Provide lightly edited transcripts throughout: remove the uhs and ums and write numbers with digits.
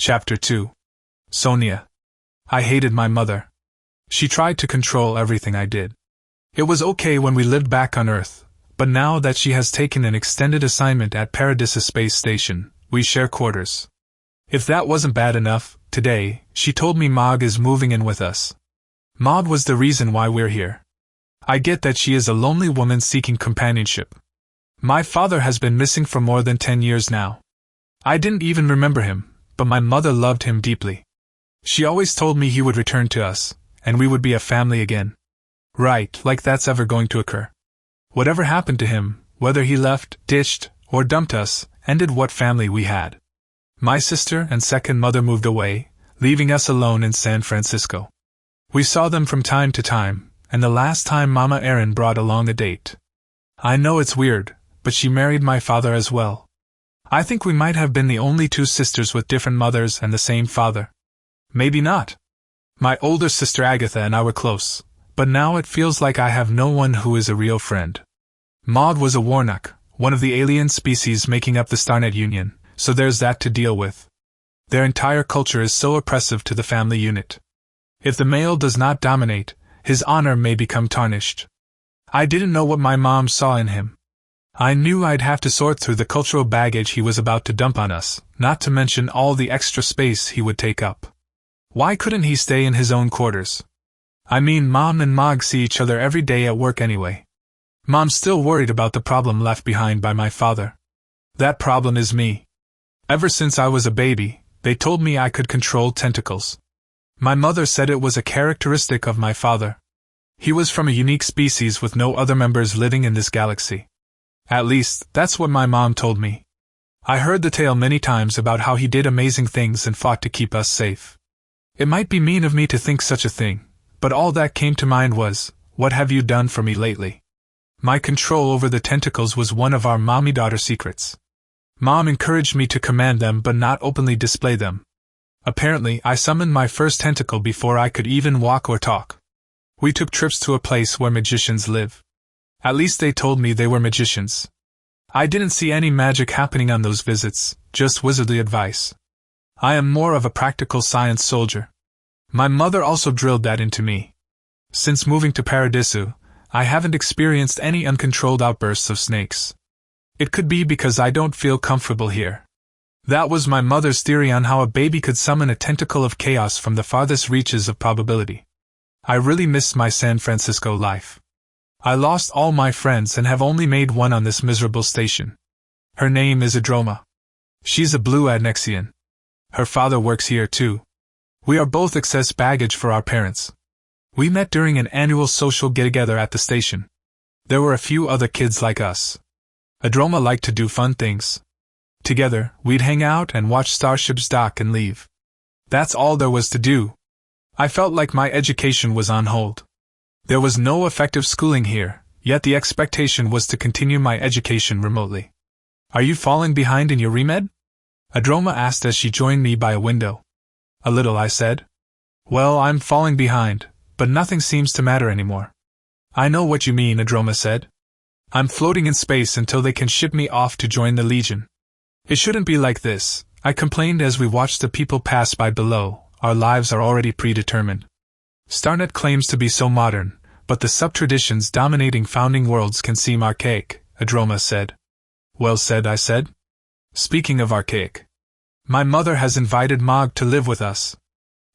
Chapter 2. Sonja. I hated my mother. She tried to control everything I did. It was okay when we lived back on Earth, but now that she has taken an extended assignment at Paradiso Space Station, we share quarters. If that wasn't bad enough, today, she told me Mog is moving in with us. Mog was the reason why we're here. I get that she is a lonely woman seeking companionship. My father has been missing for more than 10 years now. I didn't even remember him, but my mother loved him deeply. She always told me he would return to us, and we would be a family again. Right, like that's ever going to occur. Whatever happened to him, whether he left, ditched, or dumped us, ended what family we had. My sister and second mother moved away, leaving us alone in San Francisco. We saw them from time to time, and the last time Mama Erin brought along a date. I know it's weird, but she married my father as well. I think we might have been the only two sisters with different mothers and the same father. Maybe not. My older sister Agatha and I were close, but now it feels like I have no one who is a real friend. Maud was a Warnock, one of the alien species making up the Starnet Union, so there's that to deal with. Their entire culture is so oppressive to the family unit. If the male does not dominate, his honor may become tarnished. I didn't know what my mom saw in him. I knew I'd have to sort through the cultural baggage he was about to dump on us, not to mention all the extra space he would take up. Why couldn't he stay in his own quarters? I mean, Mom and Mog see each other every day at work anyway. Mom's still worried about the problem left behind by my father. That problem is me. Ever since I was a baby, they told me I could control tentacles. My mother said it was a characteristic of my father. He was from a unique species with no other members living in this galaxy. At least, that's what my mom told me. I heard the tale many times about how he did amazing things and fought to keep us safe. It might be mean of me to think such a thing, but all that came to mind was, what have you done for me lately? My control over the tentacles was one of our mommy-daughter secrets. Mom encouraged me to command them but not openly display them. Apparently, I summoned my first tentacle before I could even walk or talk. We took trips to a place where magicians live. At least they told me they were magicians. I didn't see any magic happening on those visits, just wizardly advice. I am more of a practical science soldier. My mother also drilled that into me. Since moving to Paradiso, I haven't experienced any uncontrolled outbursts of snakes. It could be because I don't feel comfortable here. That was my mother's theory on how a baby could summon a tentacle of chaos from the farthest reaches of probability. I really missed my San Francisco life. I lost all my friends and have only made one on this miserable station. Her name is Adroma. She's a blue Adnexian. Her father works here too. We are both excess baggage for our parents. We met during an annual social get-together at the station. There were a few other kids like us. Adroma liked to do fun things. Together, we'd hang out and watch starships dock and leave. That's all there was to do. I felt like my education was on hold. There was no effective schooling here, yet the expectation was to continue my education remotely. Are you falling behind in your remed? Adroma asked as she joined me by a window. A little, I said. Well, I'm falling behind, but nothing seems to matter anymore. I know what you mean, Adroma said. I'm floating in space until they can ship me off to join the Legion. It shouldn't be like this, I complained as we watched the people pass by below. Our lives are already predetermined. Starnet claims to be so modern, but the sub-traditions dominating founding worlds can seem archaic, Adroma said. Well said, I said. Speaking of archaic, my mother has invited Mog to live with us.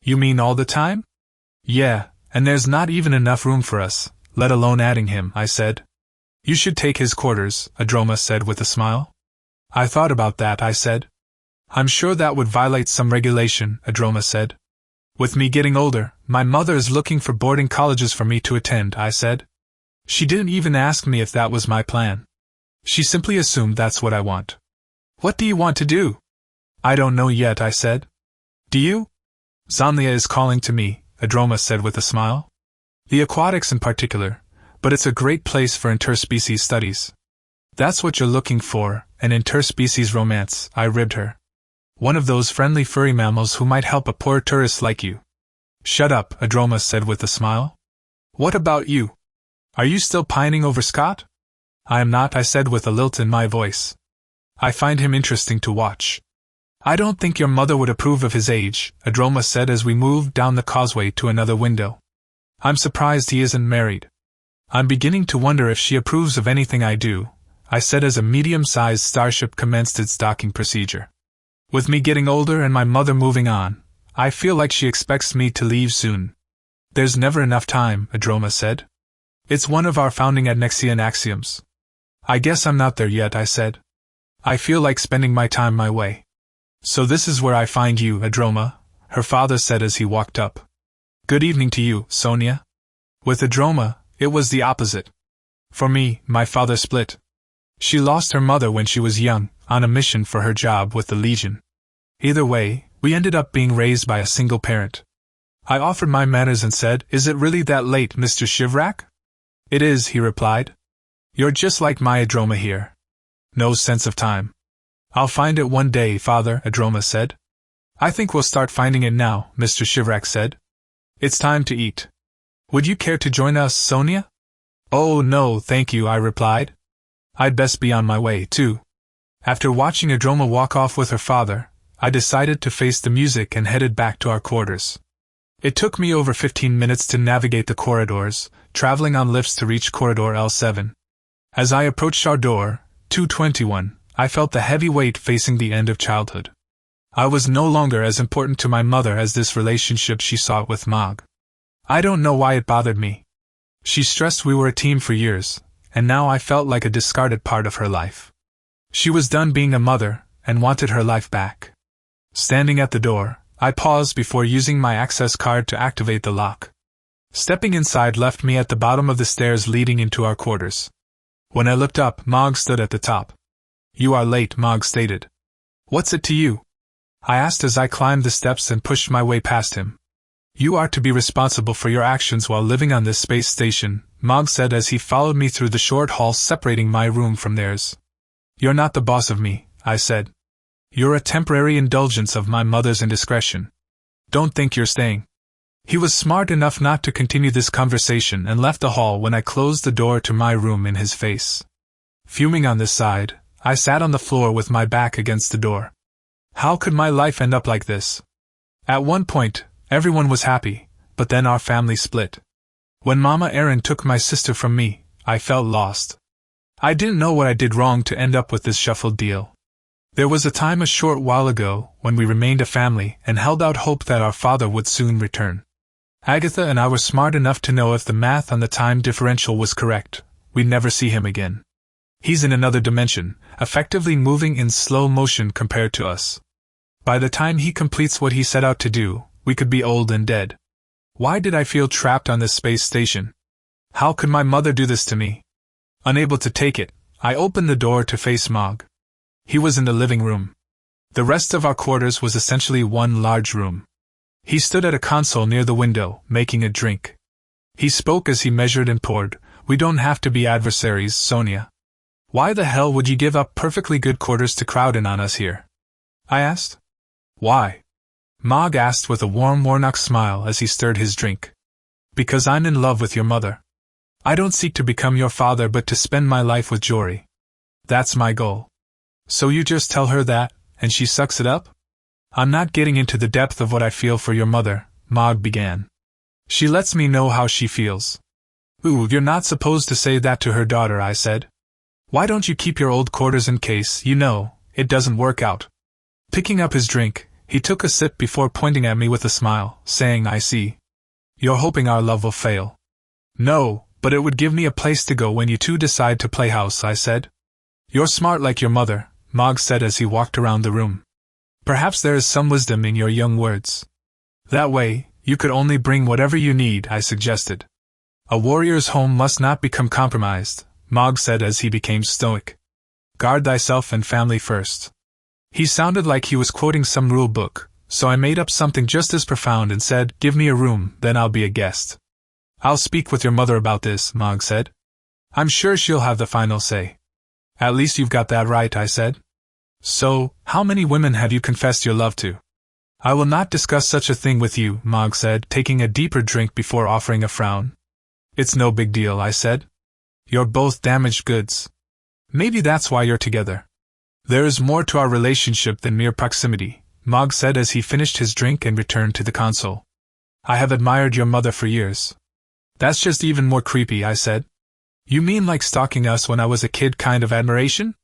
You mean all the time? Yeah, and there's not even enough room for us, let alone adding him, I said. You should take his quarters, Adroma said with a smile. I thought about that, I said. I'm sure that would violate some regulation, Adroma said. With me getting older, my mother is looking for boarding colleges for me to attend, I said. She didn't even ask me if that was my plan. She simply assumed that's what I want. What do you want to do? I don't know yet, I said. Do you? Sonja is calling to me, Adroma said with a smile. The aquatics in particular, but it's a great place for interspecies studies. That's what you're looking for, an interspecies romance, I ribbed her. One of those friendly furry mammals who might help a poor tourist like you. Shut up, Adroma said with a smile. What about you? Are you still pining over Scott? I am not, I said with a lilt in my voice. I find him interesting to watch. I don't think your mother would approve of his age, Adroma said as we moved down the causeway to another window. I'm surprised he isn't married. I'm beginning to wonder if she approves of anything I do, I said as a medium-sized starship commenced its docking procedure. With me getting older and my mother moving on, I feel like she expects me to leave soon. There's never enough time, Adroma said. It's one of our founding Adnexian axioms. I guess I'm not there yet, I said. I feel like spending my time my way. So this is where I find you, Adroma, her father said as he walked up. Good evening to you, Sonja. With Adroma, it was the opposite. For me, my father split. She lost her mother when she was young, on a mission for her job with the Legion. Either way, we ended up being raised by a single parent. I offered my manners and said, Is it really that late, Mr. Shivrak? It is, he replied. You're just like my Adroma here. No sense of time. I'll find it one day, Father, Adroma said. I think we'll start finding it now, Mr. Shivrak said. It's time to eat. Would you care to join us, Sonja? Oh, no, thank you, I replied. I'd best be on my way, too. After watching Adroma walk off with her father, I decided to face the music and headed back to our quarters. It took me over 15 minutes to navigate the corridors, traveling on lifts to reach Corridor L7. As I approached our door, 221, I felt the heavy weight facing the end of childhood. I was no longer as important to my mother as this relationship she sought with Mog. I don't know why it bothered me. She stressed we were a team for years, and now I felt like a discarded part of her life. She was done being a mother, and wanted her life back. Standing at the door, I paused before using my access card to activate the lock. Stepping inside left me at the bottom of the stairs leading into our quarters. When I looked up, Mog stood at the top. You are late, Mog stated. What's it to you? I asked as I climbed the steps and pushed my way past him. You are to be responsible for your actions while living on this space station, Mog said as he followed me through the short hall separating my room from theirs. You're not the boss of me, I said. You're a temporary indulgence of my mother's indiscretion. Don't think you're staying. He was smart enough not to continue this conversation and left the hall when I closed the door to my room in his face. Fuming on this side, I sat on the floor with my back against the door. How could my life end up like this? At one point, everyone was happy, but then our family split. When Mama Erin took my sister from me, I felt lost. I didn't know what I did wrong to end up with this shuffled deal. There was a time a short while ago when we remained a family and held out hope that our father would soon return. Agatha and I were smart enough to know if the math on the time differential was correct, we'd never see him again. He's in another dimension, effectively moving in slow motion compared to us. By the time he completes what he set out to do, we could be old and dead. Why did I feel trapped on this space station? How could my mother do this to me? Unable to take it, I opened the door to face Mog. He was in the living room. The rest of our quarters was essentially one large room. He stood at a console near the window, making a drink. He spoke as he measured and poured, We don't have to be adversaries, Sonja. Why the hell would you give up perfectly good quarters to crowd in on us here? I asked. Why? Mog asked with a warm Warnock smile as he stirred his drink. Because I'm in love with your mother. I don't seek to become your father but to spend my life with Jory. That's my goal. So you just tell her that, and she sucks it up? I'm not getting into the depth of what I feel for your mother, Mog began. She lets me know how she feels. Ooh, you're not supposed to say that to her daughter, I said. Why don't you keep your old quarters in case, it doesn't work out? Picking up his drink, he took a sip before pointing at me with a smile, saying, I see. You're hoping our love will fail. No, but it would give me a place to go when you two decide to play house, I said. You're smart like your mother, Mog said as he walked around the room. Perhaps there is some wisdom in your young words. That way, you could only bring whatever you need, I suggested. A warrior's home must not become compromised, Mog said as he became stoic. Guard thyself and family first. He sounded like he was quoting some rule book, so I made up something just as profound and said, Give me a room, then I'll be a guest. I'll speak with your mother about this, Mog said. I'm sure she'll have the final say. At least you've got that right, I said. So, how many women have you confessed your love to? I will not discuss such a thing with you, Mog said, taking a deeper drink before offering a frown. It's no big deal, I said. You're both damaged goods. Maybe that's why you're together. There is more to our relationship than mere proximity, Mog said as he finished his drink and returned to the console. I have admired your mother for years. That's just even more creepy, I said. You mean like stalking us when I was a kid kind of admiration?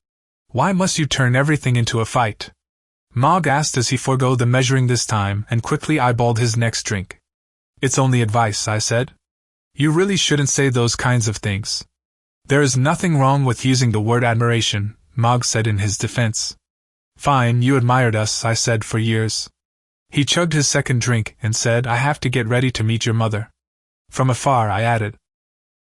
Why must you turn everything into a fight? Mog asked as he forego the measuring this time and quickly eyeballed his next drink. It's only advice, I said. You really shouldn't say those kinds of things. There is nothing wrong with using the word admiration, Mog said in his defense. Fine, you admired us, I said, for years. He chugged his second drink and said, I have to get ready to meet your mother. From afar, I added.